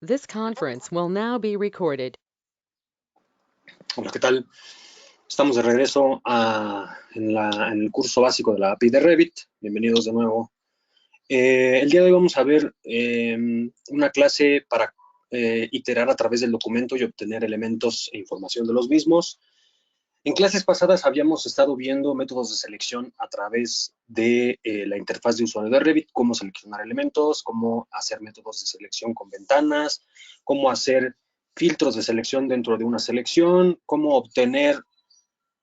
This conference will now be recorded. Hola, ¿qué tal? Estamos de regreso en el curso básico de la API de Revit. Bienvenidos de nuevo. El día de hoy vamos a ver una clase para iterar a través del documento y obtener elementos e información de los mismos. En clases pasadas habíamos estado viendo métodos de selección a través de la interfaz de usuario de Revit, cómo seleccionar elementos, cómo hacer métodos de selección con ventanas, cómo hacer filtros de selección dentro de una selección, cómo obtener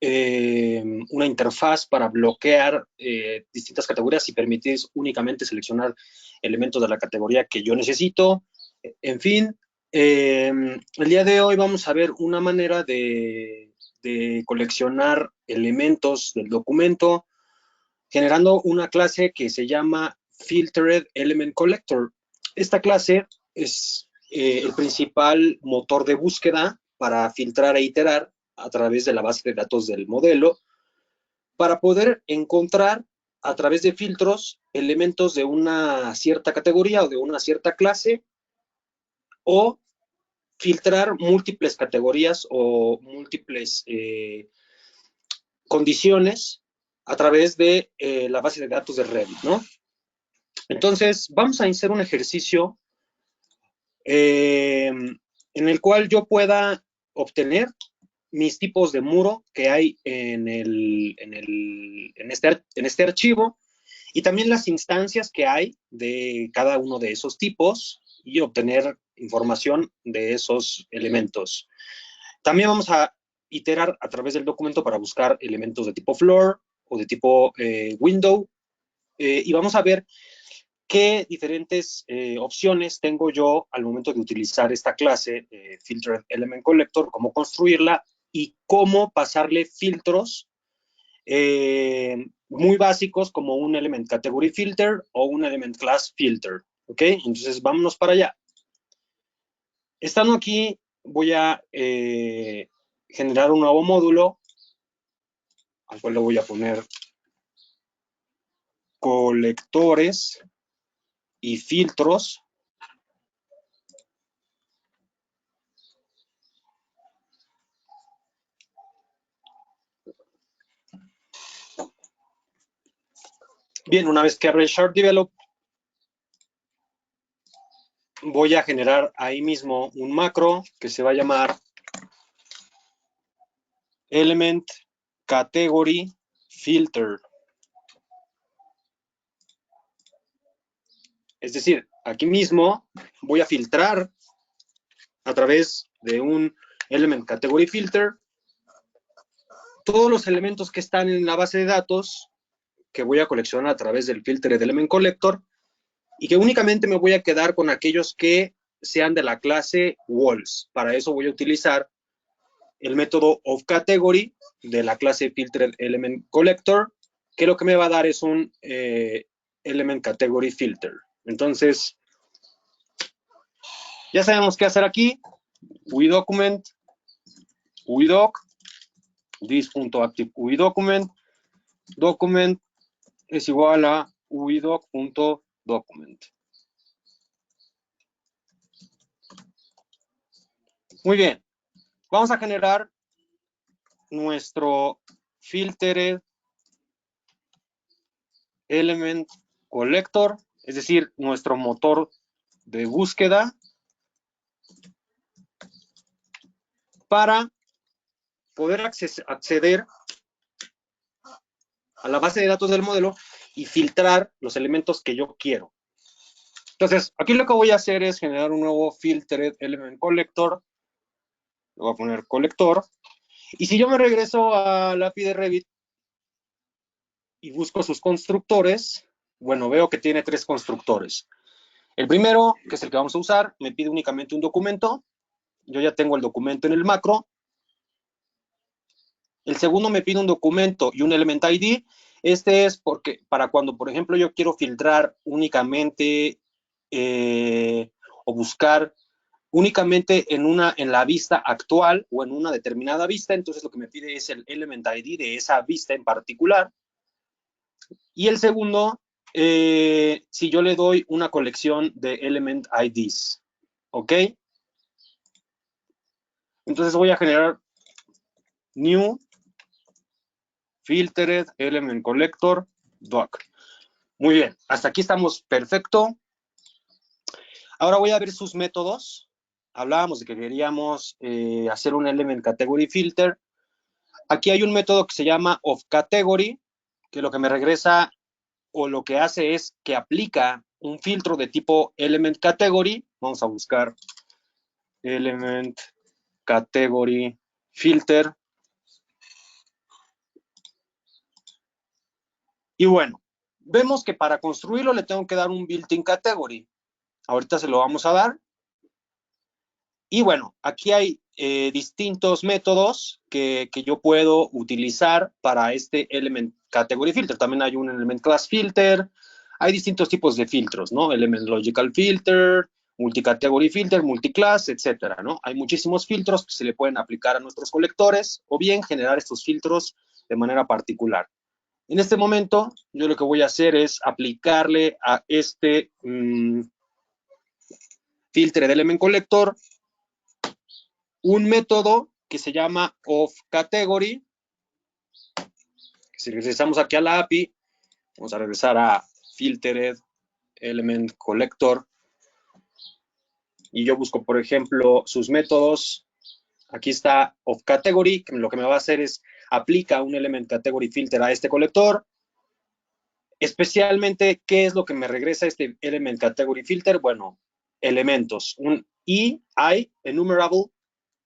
una interfaz para bloquear distintas categorías y permitir únicamente seleccionar elementos de la categoría que yo necesito. En fin, el día de hoy vamos a ver una manera de coleccionar elementos del documento generando una clase que se llama Filtered Element Collector. Esta clase es el principal motor de búsqueda para filtrar e iterar a través de la base de datos del modelo para poder encontrar a través de filtros elementos de una cierta categoría o de una cierta clase o filtrar múltiples categorías o múltiples condiciones a través de la base de datos de Revit, ¿no? Entonces, vamos a hacer un ejercicio en el cual yo pueda obtener mis tipos de muro que hay en este archivo y también las instancias que hay de cada uno de esos tipos y obtener información de esos elementos. También vamos a iterar a través del documento para buscar elementos de tipo floor o de tipo window y vamos a ver qué diferentes opciones tengo yo al momento de utilizar esta clase Filtered Element Collector, cómo construirla y cómo pasarle filtros muy básicos como un Element Category Filter o un Element Class Filter. ¿Ok? Entonces, vámonos para allá. Estando aquí, voy a generar un nuevo módulo al cual le voy a poner colectores y filtros. Bien, una vez que abra el Sharp Develop, voy a generar ahí mismo un macro que se va a llamar Element Category Filter. Es decir, aquí mismo voy a filtrar a través de un Element Category Filter todos los elementos que están en la base de datos que voy a coleccionar a través del Filtered Element Collector y que únicamente me voy a quedar con aquellos que sean de la clase Walls. Para eso voy a utilizar el método ofCategory de la clase Filtered Element Collector, que lo que me va a dar es un Element Category Filter. Entonces, ya sabemos qué hacer aquí. UIDocument, UIDoc, this.active UIDocument, document es igual a UIDoc.document. Muy bien, vamos a generar nuestro Filtered Element Collector, es decir, nuestro motor de búsqueda para poder acceder a la base de datos del modelo y filtrar los elementos que yo quiero. Entonces, aquí lo que voy a hacer es generar un nuevo Filtered Element Collector. Le voy a poner colector. Y si yo me regreso a la API de Revit y busco sus constructores, bueno, veo que tiene 3 constructores. El primero, que es el que vamos a usar, me pide únicamente un documento. Yo ya tengo el documento en el macro. El segundo me pide un documento y un element ID. Este es porque para cuando, por ejemplo, yo quiero filtrar únicamente o buscar únicamente en la vista actual o en una determinada vista, entonces lo que me pide es el element ID de esa vista en particular. Y el segundo, si yo le doy una colección de element IDs. ¿ok? Entonces voy a generar new filtered element collector doc. Muy bien, hasta aquí estamos perfecto. Ahora voy a ver sus métodos. Hablábamos de que queríamos hacer un element category filter. Aquí hay un método que se llama of category, que lo que me regresa o lo que hace es que aplica un filtro de tipo element category. Vamos a buscar element category filter. Y bueno, vemos que para construirlo le tengo que dar un built-in category. Ahorita se lo vamos a dar. Y bueno, aquí hay distintos métodos que yo puedo utilizar para este element category filter. También hay un element class filter. Hay distintos tipos de filtros, ¿no? Element logical filter, multicategory filter, multiclass, etcétera, ¿no? Hay muchísimos filtros que se le pueden aplicar a nuestros colectores o bien generar estos filtros de manera particular. En este momento, yo lo que voy a hacer es aplicarle a este filter de element collector un método que se llama ofCategory. Si regresamos aquí a la API, vamos a regresar a filtered element collector y yo busco, por ejemplo, sus métodos. Aquí está ofCategory, que lo que me va a hacer es aplica un element category filter a este colector. Especialmente, ¿qué es lo que me regresa este element category filter? Bueno, elementos, un EI, enumerable,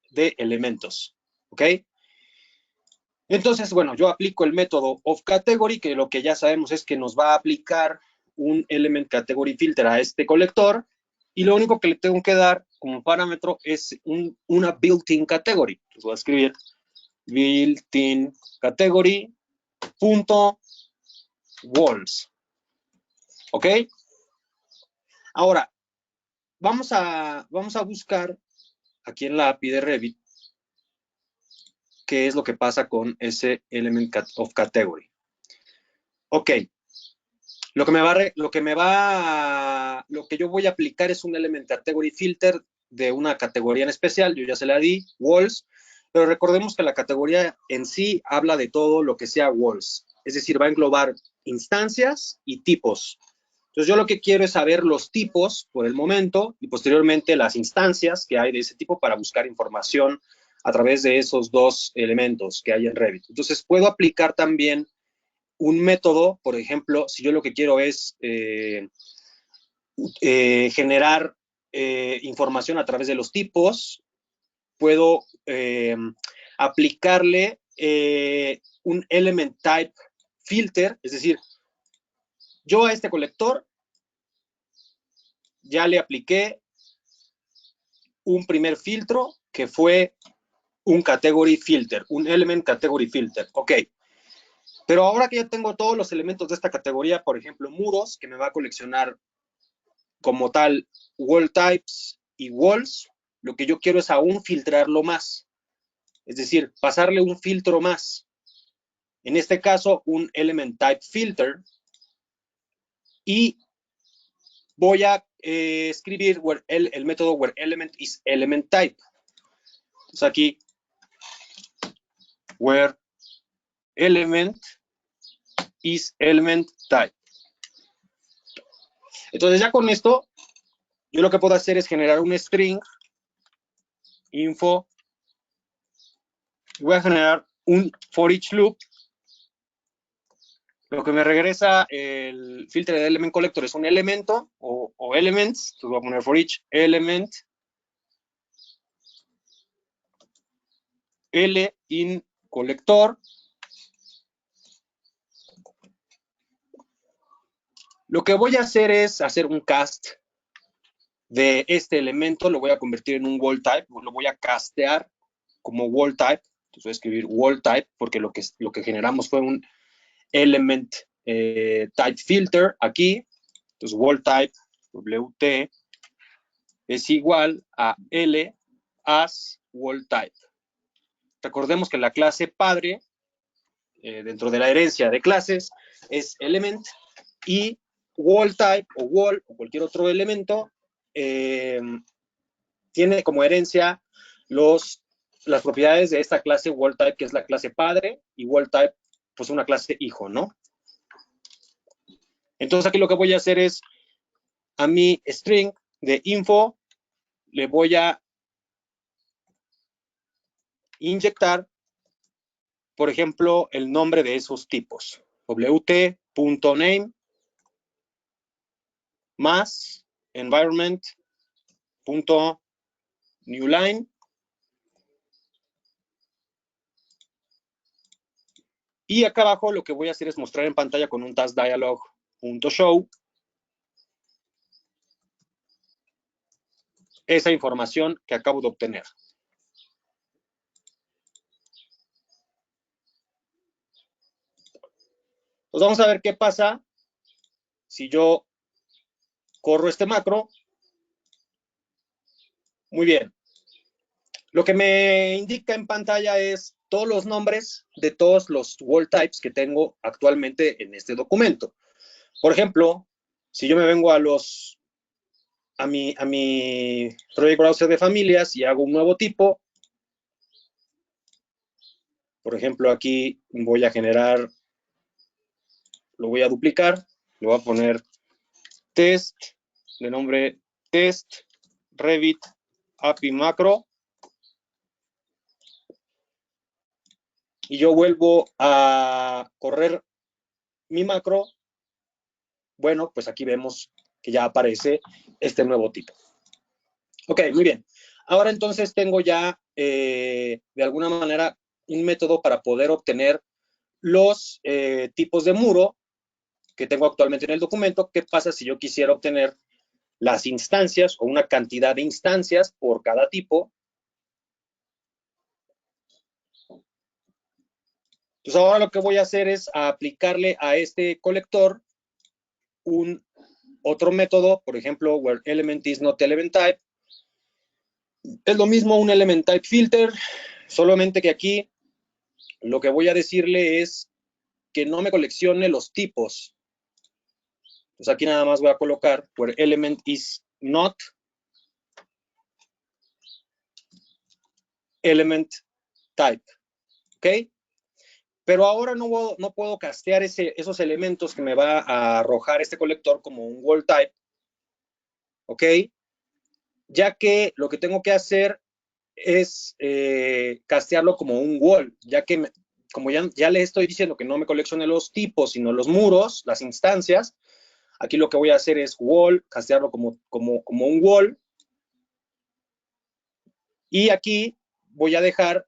de elementos, ¿ok? Entonces, bueno, yo aplico el método ofCategory, que lo que ya sabemos es que nos va a aplicar un element category filter a este colector, y lo único que le tengo que dar como parámetro es una built-in category. Entonces voy a escribir built-in category punto walls, ¿ok? Ahora, vamos a buscar aquí en la API de Revit qué es lo que pasa con ese element of category. Ok, lo que yo voy a aplicar es un element category filter de una categoría en especial. Yo ya se la di, walls, pero recordemos que la categoría en sí habla de todo lo que sea walls, es decir, va a englobar instancias y tipos. Entonces yo lo que quiero es saber los tipos por el momento y posteriormente las instancias que hay de ese tipo para buscar información a través de esos dos elementos que hay en Revit. Entonces puedo aplicar también un método, por ejemplo, si yo lo que quiero es generar información a través de los tipos, puedo aplicarle un element type filter, es decir, yo a este colector ya le apliqué un primer filtro que fue un category filter, un element category filter, ok. Pero ahora que ya tengo todos los elementos de esta categoría, por ejemplo, muros, que me va a coleccionar como tal wall types y walls, lo que yo quiero es aún filtrarlo más. Es decir, pasarle un filtro más. En este caso, un element type filter. Y voy a escribir el método where element is element type. Entonces aquí, where element is element type. Entonces ya con esto, yo lo que puedo hacer es generar un string info. Voy a generar un for each loop. Lo que me regresa el filtro de element collector es un elemento o elements. Entonces voy a poner for each element L in colector. Lo que voy a hacer es hacer un cast de este elemento, lo voy a convertir en un wall type, lo voy a castear como wall type. Entonces voy a escribir wall type porque lo que generamos fue un element type filter aquí. Entonces wall type WT es igual a L as wall type. Recordemos que la clase padre dentro de la herencia de clases es element y wall type o wall o cualquier otro elemento tiene como herencia las propiedades de esta clase wall type, que es la clase padre, y wall type, pues una clase hijo, ¿no? Entonces aquí lo que voy a hacer es, a mi string de info, le voy a inyectar, por ejemplo, el nombre de esos tipos. wt.name más environment.newline. Y acá abajo lo que voy a hacer es mostrar en pantalla con un taskDialog.show esa información que acabo de obtener. Pues vamos a ver qué pasa si yo corro este macro. Muy bien. Lo que me indica en pantalla es todos los nombres de todos los wall types que tengo actualmente en este documento. Por ejemplo, si yo me vengo a mi Project Browser de familias y hago un nuevo tipo, por ejemplo, aquí voy a generar, lo voy a duplicar, le voy a poner test, de nombre test, Revit, API macro, y yo vuelvo a correr mi macro. Bueno, pues aquí vemos que ya aparece este nuevo tipo. Ok, muy bien. Ahora entonces tengo ya, de alguna manera, un método para poder obtener los tipos de muro que tengo actualmente en el documento. ¿Qué pasa si yo quisiera obtener las instancias o una cantidad de instancias por cada tipo? Entonces ahora lo que voy a hacer es aplicarle a este colector un otro método, por ejemplo, where element is not element type. Es lo mismo un element type filter, solamente que aquí lo que voy a decirle es que no me coleccione los tipos. Entonces aquí nada más voy a colocar where element is not element type. ¿Ok? Pero ahora no puedo castear esos elementos que me va a arrojar este colector como un wall type. ¿Ok? Ya que lo que tengo que hacer es castearlo como un wall, ya que como ya le estoy diciendo que no me coleccione los tipos, sino los muros, las instancias, aquí lo que voy a hacer es wall, castearlo como un wall. Y aquí voy a dejar,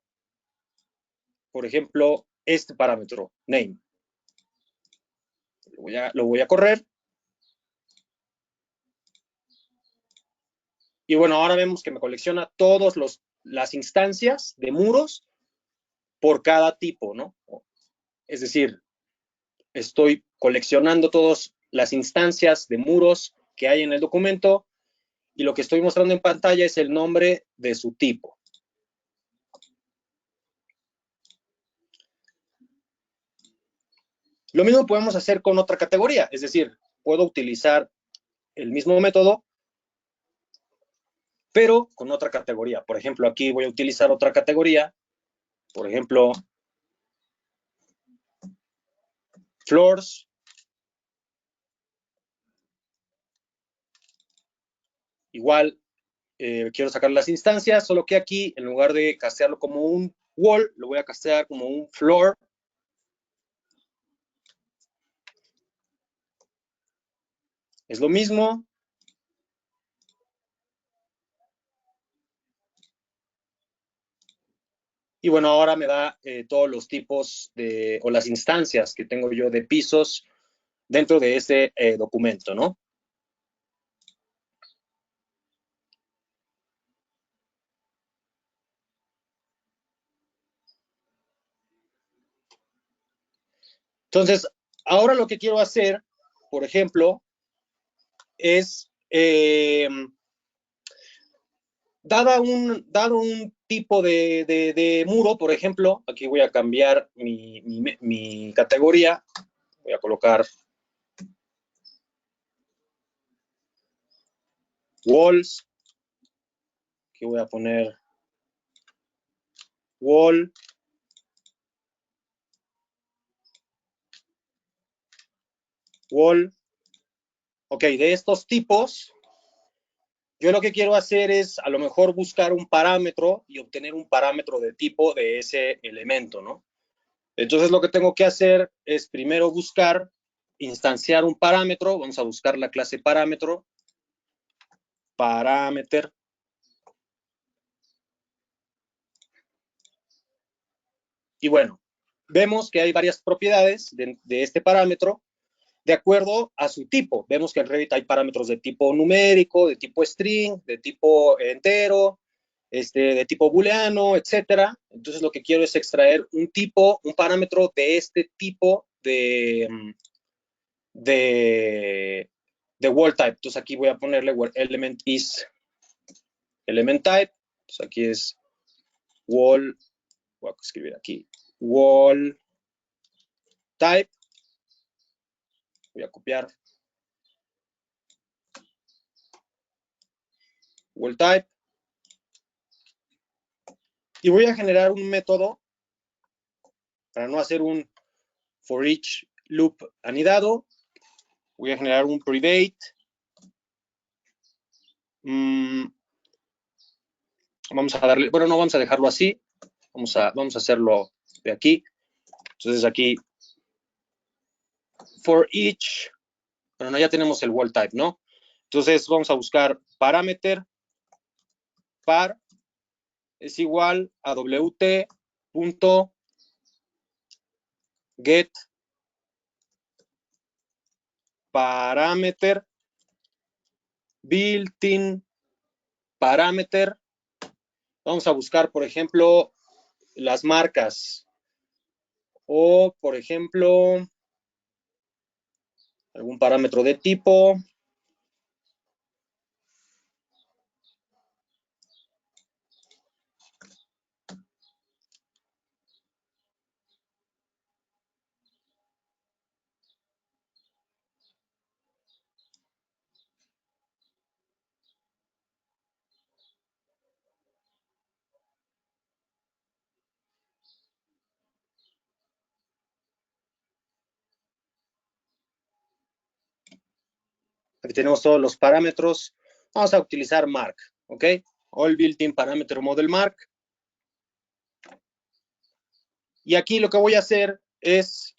por ejemplo, este parámetro, name. Lo voy a correr. Y bueno, ahora vemos que me colecciona todas las instancias de muros por cada tipo, ¿no? Es decir, estoy coleccionando todas las instancias de muros que hay en el documento y lo que estoy mostrando en pantalla es el nombre de su tipo. Lo mismo podemos hacer con otra categoría, es decir, puedo utilizar el mismo método, pero con otra categoría. Por ejemplo, aquí voy a utilizar otra categoría, por ejemplo, floors. Igual, quiero sacar las instancias, solo que aquí, en lugar de castearlo como un wall, lo voy a castear como un floor. Es lo mismo. Y bueno, ahora me da todos los tipos o las instancias que tengo yo de pisos dentro de ese documento, ¿no? Entonces, ahora lo que quiero hacer, por ejemplo, es, dado un tipo de muro, por ejemplo, aquí voy a cambiar mi categoría, voy a colocar walls, Aquí voy a poner wall. Wall. Ok, de estos tipos, yo lo que quiero hacer es a lo mejor buscar un parámetro y obtener un parámetro de tipo de ese elemento, ¿no? Entonces lo que tengo que hacer es primero buscar, instanciar un parámetro. Vamos a buscar la clase parámetro. Parameter. Y bueno, vemos que hay varias propiedades de este parámetro de acuerdo a su tipo. Vemos que en Revit hay parámetros de tipo numérico, de tipo string, de tipo entero, de tipo booleano, etcétera. Entonces lo que quiero es extraer un tipo, un parámetro de este tipo de wall type. Entonces aquí voy a ponerle where element is element type. Entonces aquí es wall, voy a escribir aquí, wall type. Voy a copiar wall type. Y voy a generar un método para no hacer un for each loop anidado. Voy a generar un private. Vamos a darle, bueno, no vamos a dejarlo así. Vamos a hacerlo de aquí. Entonces aquí, for each, bueno, ya tenemos el wall type, ¿no? Entonces vamos a buscar parameter par es igual a wt.get parameter built-in parameter. Vamos a buscar, por ejemplo, las marcas o, por ejemplo, algún parámetro de tipo. Aquí tenemos todos los parámetros. Vamos a utilizar mark, ¿ok? All built-in parameter model mark. Y aquí lo que voy a hacer es